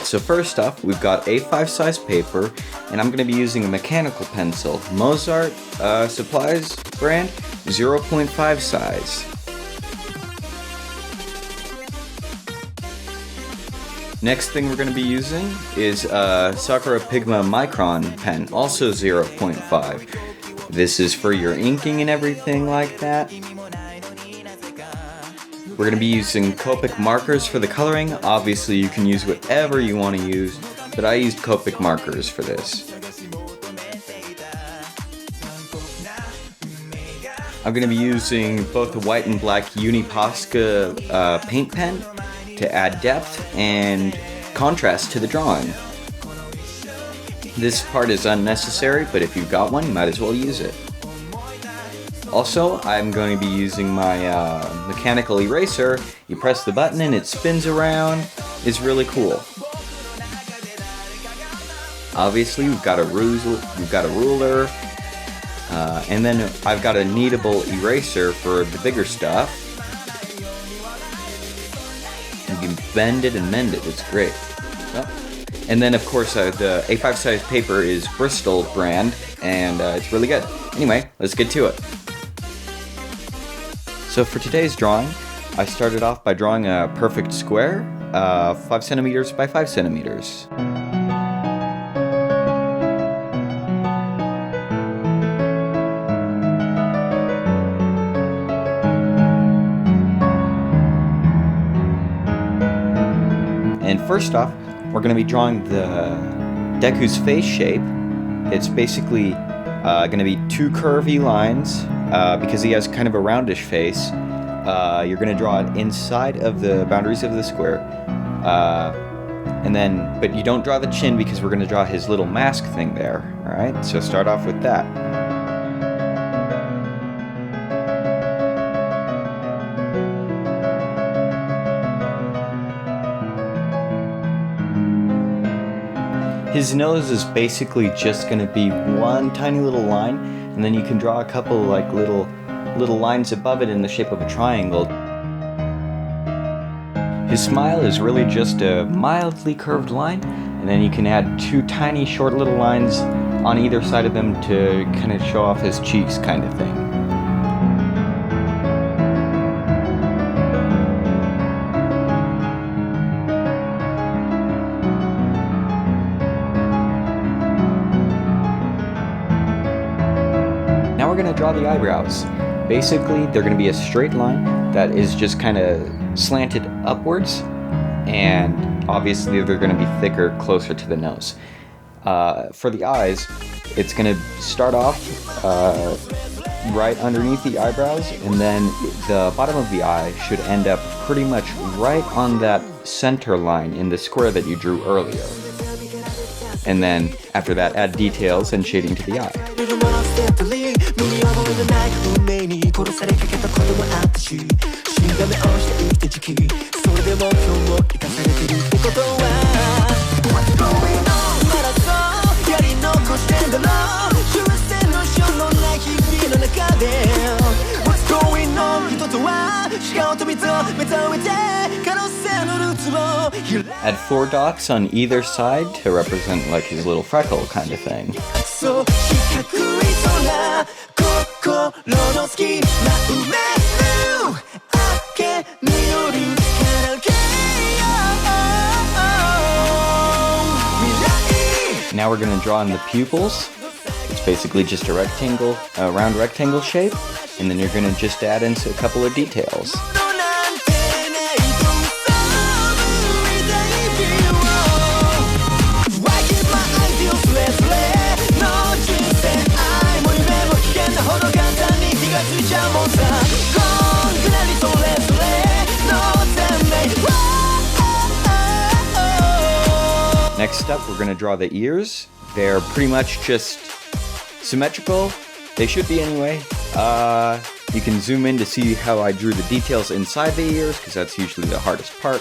Alright, so first off, we've got A5 size paper, and I'm going to be using a mechanical pencil. Mozart Supplies brand, 0.5 size. Next thing we're going to be using is Sakura Pigma Micron pen, also 0.5. This is for your inking and everything like that. We're going to be using Copic markers for the coloring. Obviously you can use whatever you want to use, but I used Copic markers for this. I'm going to be using both the white and black Uniposca paint pen to add depth and contrast to the drawing. This part is unnecessary, but if you've got one, you might as well use it. Also, I'm going to be using my mechanical eraser. You press the button and it spins around. It's really cool. Obviously, we've got a ruler, and then I've got a kneadable eraser for the bigger stuff. You can bend it and mend it. It's great. Oh. And then, of course, the A5 size paper is Bristol brand, and it's really good. Anyway, let's get to it. So for today's drawing, I started off by drawing a perfect square, 5 centimeters by 5 centimeters. And first off, we're going to be drawing the DEKU's face shape. It's basically going to be 2 curvy lines. Because he has kind of a roundish face, you're going to draw it inside of the boundaries of the square. But you don't draw the chin because we're going to draw his little mask thing there. Alright, so start off with that. His nose is basically just going to be one tiny little line, and then you can draw a couple like little lines above it in the shape of a triangle. His smile is really just a mildly curved line, and then you can add 2 tiny short little lines on either side of them to kind of show off his cheeks kind of thing. Now we're going to draw the eyebrows. Basically, they're going to be a straight line that is just kind of slanted upwards, and obviously they're going to be thicker closer to the nose. For the eyes, it's going to start off right underneath the eyebrows, and then the bottom of the eye should end up pretty much right on that center line in the square that you drew earlier. And then after that, add details and shading to the eye. Add 4 dots on either side to represent like his little freckle kind of thing. Now we're going to draw in the pupils. It's basically just a rectangle, a round rectangle shape, and then you're going to just add in a couple of details. Next up, we're going to draw the ears. They're pretty much just symmetrical. They should be anyway. You can zoom in to see how I drew the details inside the ears, because that's usually the hardest part.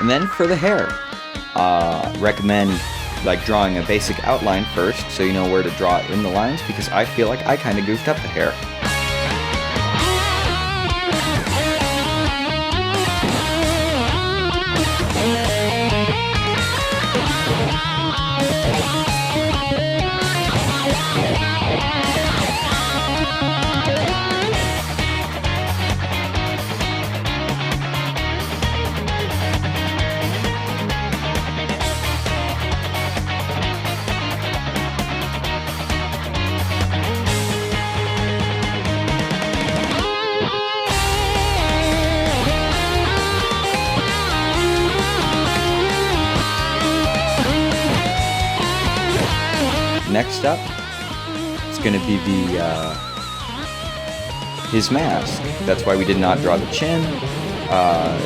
And then for the hair, recommend like drawing a basic outline first so you know where to draw in the lines, because I feel like I kind of goofed up the hair. Next up, it's going to be his mask. That's why we did not draw the chin.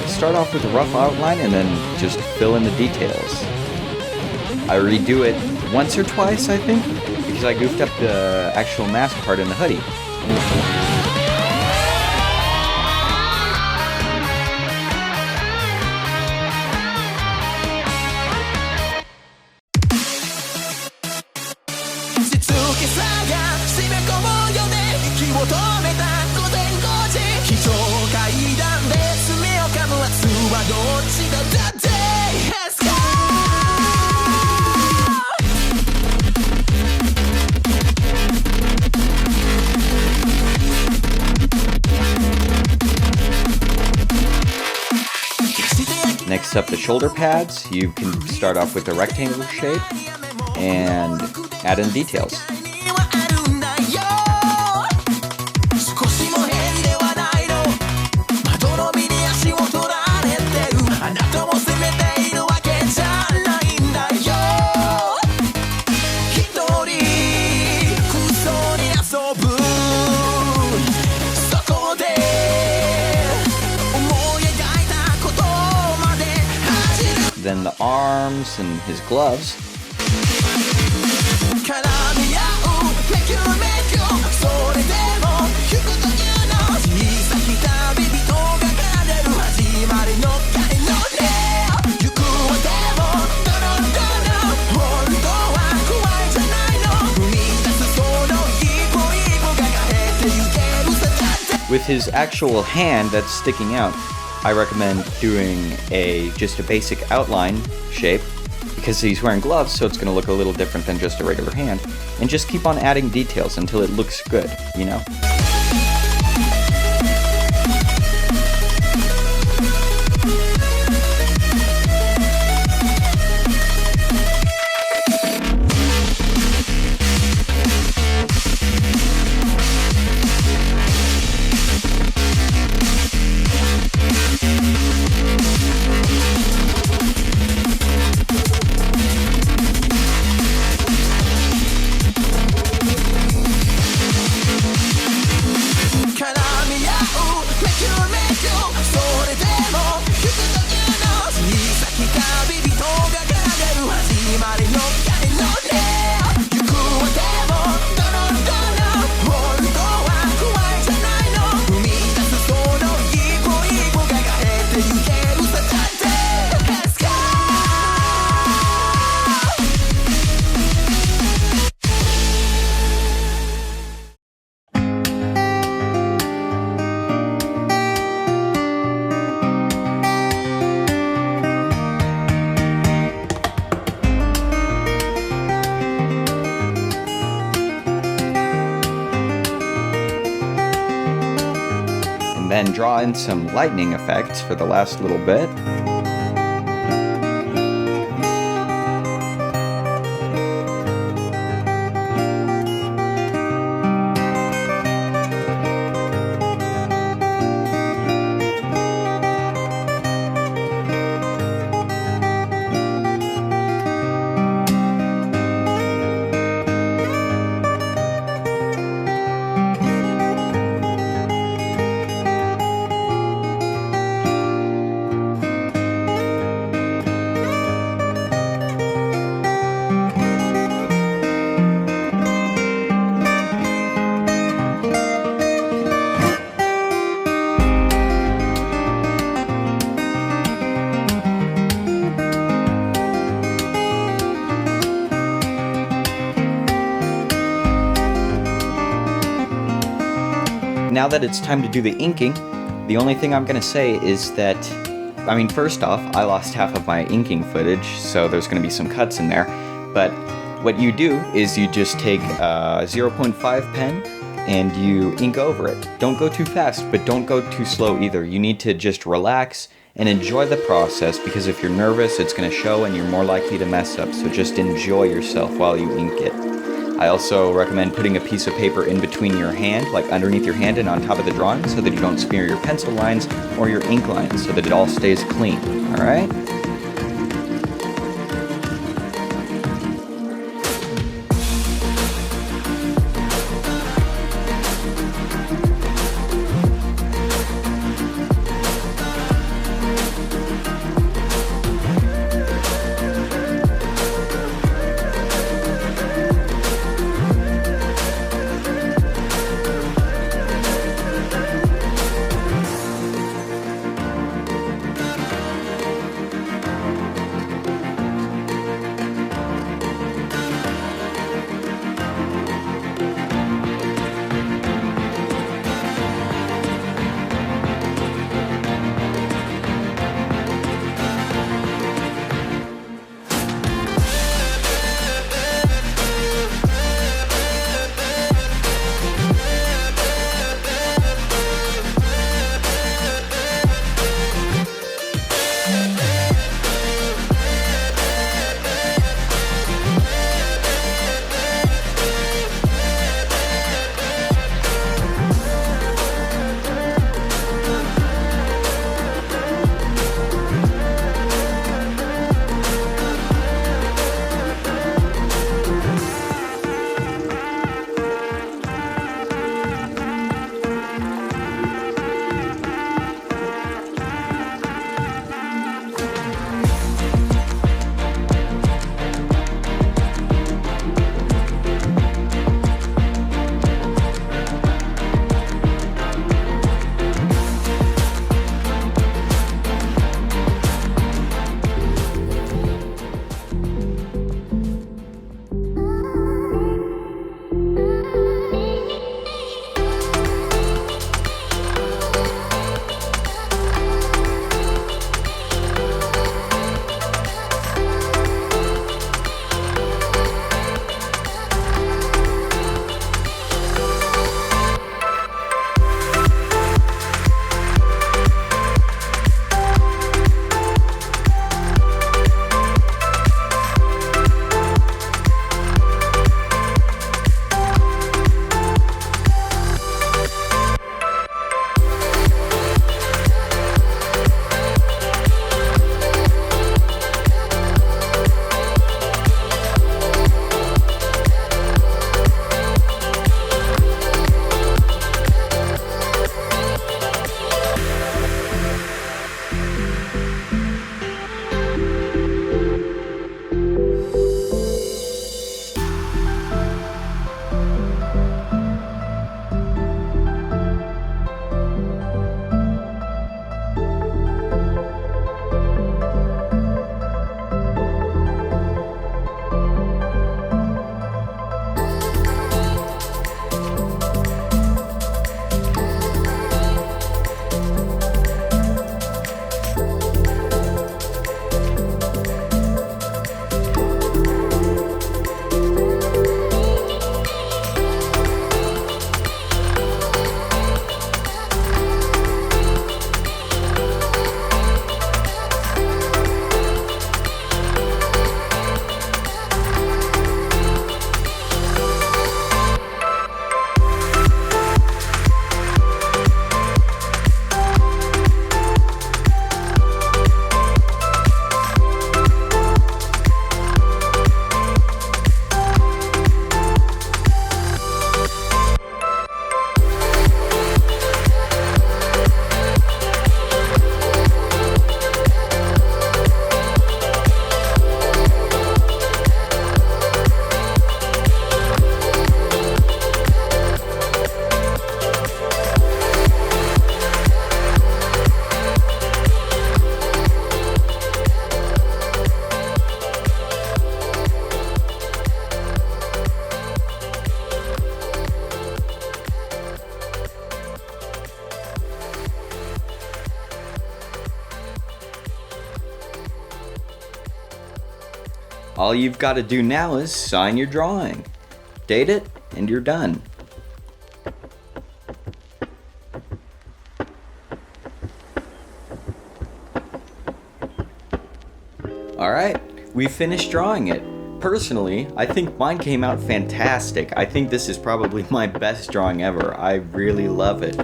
Start off with a rough outline and then just fill in the details. I redo it once or twice, I think, because I goofed up the actual mask part in the hoodie. Next up, the shoulder pads. You can start off with a rectangle shape and add in details. Then the arms and his gloves. With his actual hand that's sticking out, I recommend doing just a basic outline shape, because he's wearing gloves, so it's going to look a little different than just a regular hand, and just keep on adding details until it looks good, you know? Then draw in some lightning effects for the last little bit. now that it's time to do the inking, the only thing I'm going to say is that, I mean, first off, I lost half of my inking footage, so there's going to be some cuts in there. But what you do is you just take a 0.5 pen and you ink over it. Don't go too fast, but don't go too slow either. You need to just relax and enjoy the process, because if you're nervous, it's going to show and you're more likely to mess up. So just enjoy yourself while you ink it. I also recommend putting a piece of paper in between your hand, like underneath your hand and on top of the drawing, so that you don't smear your pencil lines or your ink lines, so that it all stays clean. Alright? All you've got to do now is sign your drawing, date it, and you're done. Alright, we finished drawing it. Personally, I think mine came out fantastic. I think this is probably my best drawing ever. I really love it.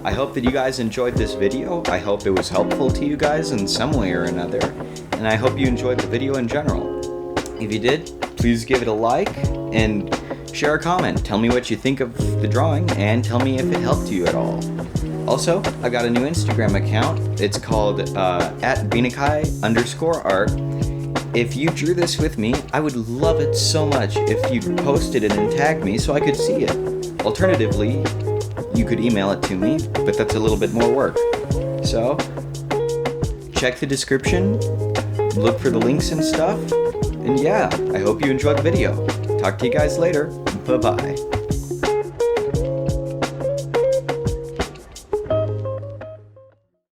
I hope that you guys enjoyed this video. I hope it was helpful to you guys in some way or another. And I hope you enjoyed the video in general. If you did, please give it a like and share a comment. Tell me what you think of the drawing and tell me if it helped you at all. Also, I got a new Instagram account. It's called @beanikai_art. If you drew this with me, I would love it so much if you posted it and tagged me so I could see it. Alternatively, you could email it to me, but that's a little bit more work. So, check the description, look for the links and stuff, and yeah, I hope you enjoyed the video. Talk to you guys later. Bye-bye.